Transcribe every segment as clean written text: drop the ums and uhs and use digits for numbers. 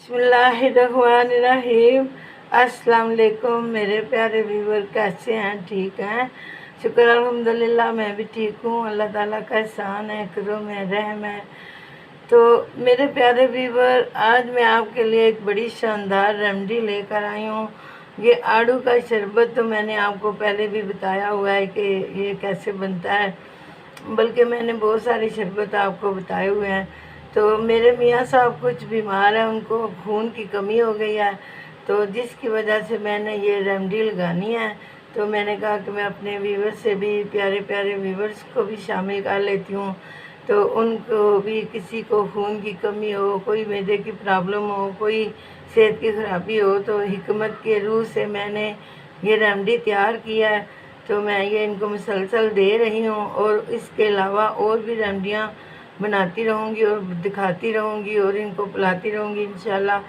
बिस्मिल्लाहिर्रहमानिर्रहीम। अस्सलाम वालेकुम मेरे प्यारे व्यूवर, कैसे हैं? ठीक हैं? शुक्र अल्हम्दुलिल्लाह, मैं भी ठीक हूँ। अल्लाह ताला का एहसान है, करम है, रहम है। तो मेरे प्यारे व्यूवर, आज मैं आपके लिए एक बड़ी शानदार रेमेडी लेकर आई हूँ। ये आड़ू का शरबत तो मैंने आपको पहले भी बताया हुआ है कि ये कैसे बनता है, बल्कि मैंने बहुत सारे शरबत आपको बताए हुए हैं। तो मेरे मियाँ साहब कुछ बीमार हैं, उनको खून की कमी हो गई है, तो जिसकी वजह से मैंने ये रेमेडी लगानी है। तो मैंने कहा कि मैं अपने व्यूवर्स से भी, प्यारे प्यारे व्यूवर्स को भी शामिल कर लेती हूँ। तो उनको भी, किसी को खून की कमी हो, कोई मैदे की प्रॉब्लम हो, कोई सेहत की ख़राबी हो, तो हिकमत के रूह से मैंने ये रेमेडी तैयार किया है। तो मैं ये इनको मुसलसल दे रही हूँ, और इसके अलावा और भी रेमेडियाँ बनाती रहूँगी और दिखाती रहूँगी और इनको पिलाती रहूँगी। इंशाल्लाह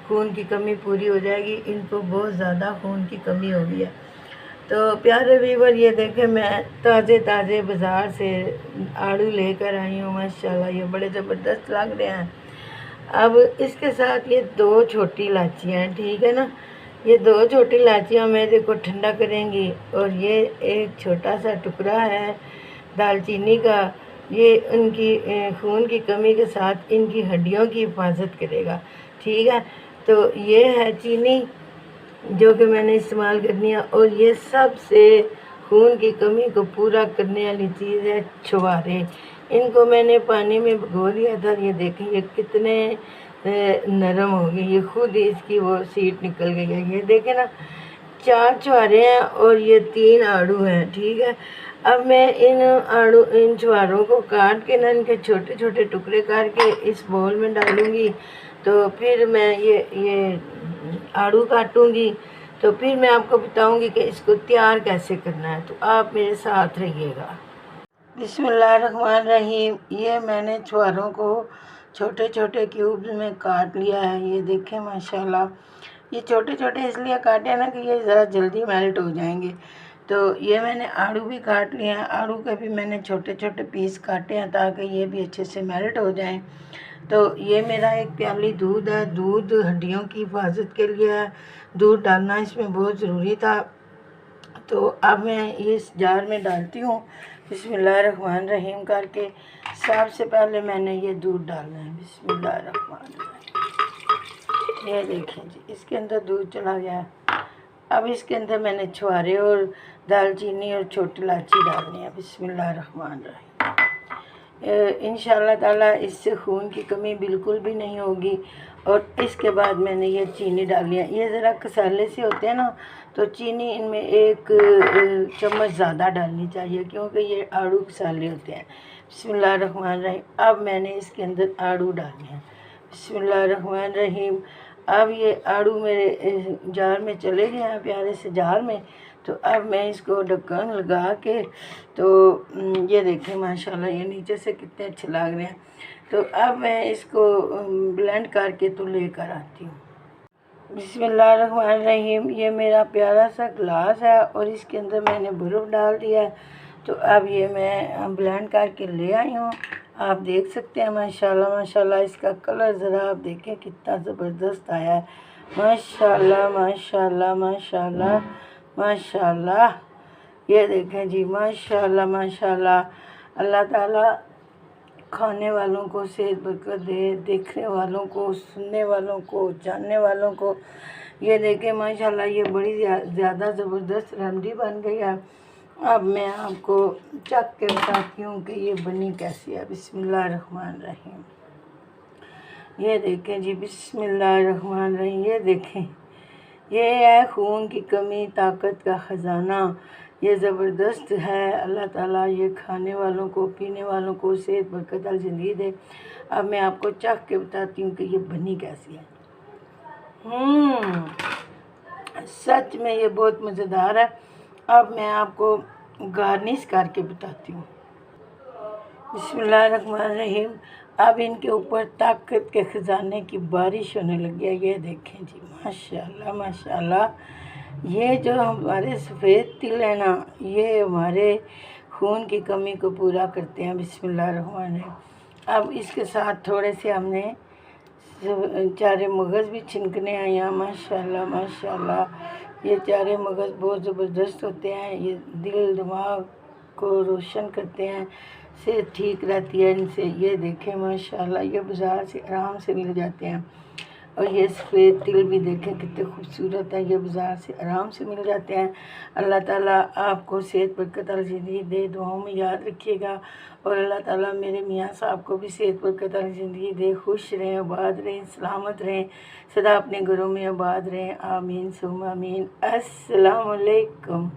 खून की कमी पूरी हो जाएगी। इनको बहुत ज़्यादा खून की कमी हो गई है। तो प्यारे व्यूवर, ये देखें, मैं ताज़े ताज़े बाज़ार से आड़ू लेकर आई हूँ। माशाल्लाह ये बड़े ज़बरदस्त लग रहे हैं। अब इसके साथ ये 2 छोटी इलायचियाँ हैं, ठीक है ना। ये 2 छोटी इलायचियाँ मेरे को ठंडा करेंगी, और ये एक छोटा सा टुकड़ा है दालचीनी का। ये उनकी खून की कमी के साथ इनकी हड्डियों की हिफाजत करेगा, ठीक है। तो ये है चीनी, जो कि मैंने इस्तेमाल करनी है। और ये सबसे खून की कमी को पूरा करने वाली चीज़ है छुहारे। इनको मैंने पानी में भिगो दिया था। ये देखें, ये कितने नरम हो गए, ये खुद ही इसकी वो सीट निकल गई है। ये देखें ना, 4 छुहारे हैं और ये 3 आड़ू हैं, ठीक है। अब मैं इन छुहारों को काट के ना, इनके छोटे छोटे टुकड़े करके इस बाउल में डालूँगी। तो फिर मैं ये आड़ू काटूँगी, तो फिर मैं आपको बताऊँगी कि इसको तैयार कैसे करना है। तो आप मेरे साथ रहिएगा। बिस्मिल्लाहिर्रहमानिर्रहीम। ये मैंने छुहारों को छोटे छोटे क्यूब्स में काट लिया है। ये देखें माशाल्लाह, ये छोटे छोटे इसलिए काटे हैं ना कि ये ज़रा जल्दी मेल्ट हो जाएंगे। तो ये मैंने आड़ू भी काट लिए हैं, आड़ू के भी मैंने छोटे छोटे पीस काटे हैं ताकि ये भी अच्छे से मेल्ट हो जाएं। तो ये मेरा एक प्याली दूध है। दूध हड्डियों की हिफाजत के लिए है, दूध डालना इसमें बहुत ज़रूरी था। तो अब मैं इस जार में डालती हूँ बिस्मिल्लाहिर्रहमानिर्रहीम करके। सबसे पहले मैंने ये दूध डालना है। बिस्मिल्लाहिर्रहमानिर्रहीम। ये देखें जी, इसके अंदर दूध चला गया। अब इसके अंदर मैंने छुहारे और दालचीनी और छोटी इलायची डालनी है। बिस्मिल्लाहिर्रहमानिर्रहीम। इंशाअल्लाह ताला इससे खून की कमी बिल्कुल भी नहीं होगी। और इसके बाद मैंने ये चीनी डाली है। ये ज़रा कसाले से होते हैं ना, तो चीनी इनमें 1 चम्मच ज़्यादा डालनी चाहिए, क्योंकि ये आड़ू कसाले होते हैं। बिस्मिल्लाहिर्रहमानिर्रहीम। अब मैंने इसके अंदर आड़ू डालने हैं। बिस्मिल्लाहिर्रहमानिर्रहीम। अब ये आड़ू मेरे जार में चले गए हैं, प्यारे से जार में। तो अब मैं इसको ढक्कन लगा के, तो ये देखें माशाल्लाह, ये नीचे से कितने अच्छे लग रहे हैं। तो अब मैं इसको ब्लेंड करके तो लेकर आती हूँ। बिस्मिल्लाहिर्रहमानिर्रहीम। ये मेरा प्यारा सा गिलास है और इसके अंदर मैंने बर्फ़ डाल दिया है। तो अब ये मैं ब्लेंड करके ले आई हूँ। आप देख सकते हैं माशाल्लाह माशाल्लाह, इसका कलर ज़रा आप देखें कितना ज़बरदस्त आया है। माशाल्लाह माशाल्लाह माशाल्लाह माशाल्लाह। ये देखें जी, माशाल्लाह माशाल्लाह। अल्लाह ताला खाने वालों को सेहत बरकत दे, देखने वालों को, सुनने वालों को, जानने वालों को। ये देखें माशाल्लाह, ये बड़ी ज़्यादा ज़बरदस्त रेमेडी बन गई है। अब मैं आपको चख के बताती हूँ कि ये बनी कैसी है। बिस्मिल्लाहिर्रहमानिर्रहीम। ये देखें जी, बिस्मिल्लाहिर्रहमानिर्रहीम। ये देखें, ये है खून की कमी, ताकत का ख़जाना। ये ज़बरदस्त है। अल्लाह ताला ये खाने वालों को, पीने वालों को सेहत बरकत वाली ज़िंदगी दे। अब मैं आपको चख के बताती हूँ कि ये बनी कैसी है। सच में ये बहुत मज़ेदार है। अब मैं आपको गार्निश करके बताती हूँ। बिस्मिल्लाहिर्रहमानिर्रहीम। अब इनके ऊपर ताकत के ख़जाने की बारिश होने लगी है। ये देखें जी, माशाल्लाह माशाल्लाह। ये जो हमारे सफ़ेद तिल है ना, ये हमारे खून की कमी को पूरा करते हैं। बिस्मिल्लाहिर्रहमानिर्रहीम। अब इसके साथ थोड़े से हमने चारे मगज़ भी छिनकने आए हैं माशाल्लाह माशाल्लाह। ये चारे मगज़ बहुत ज़बरदस्त होते हैं, ये दिल दिमाग को रोशन करते हैं, सेहत ठीक रहती है इनसे। ये देखें माशाल्लाह, ये बाज़ार से आराम से मिल जाते हैं। और ये सफ़ेद तिल भी देखें कितने खूबसूरत है, ये बाज़ार से आराम से मिल जाते हैं। अल्लाह ताला आपको सेहत बरकत वाली ज़िंदगी दे, दुआओं में याद रखिएगा। और अल्लाह ताला मेरे मियाँ साहब को भी सेहत बरकत वाली ज़िंदगी दे, खुश रहें, आबाद रहें, सलामत रहें, सदा अपने घरों में आबाद रहें। आमीन सुम्मा आमीन। अस्सलाम वालेकुम।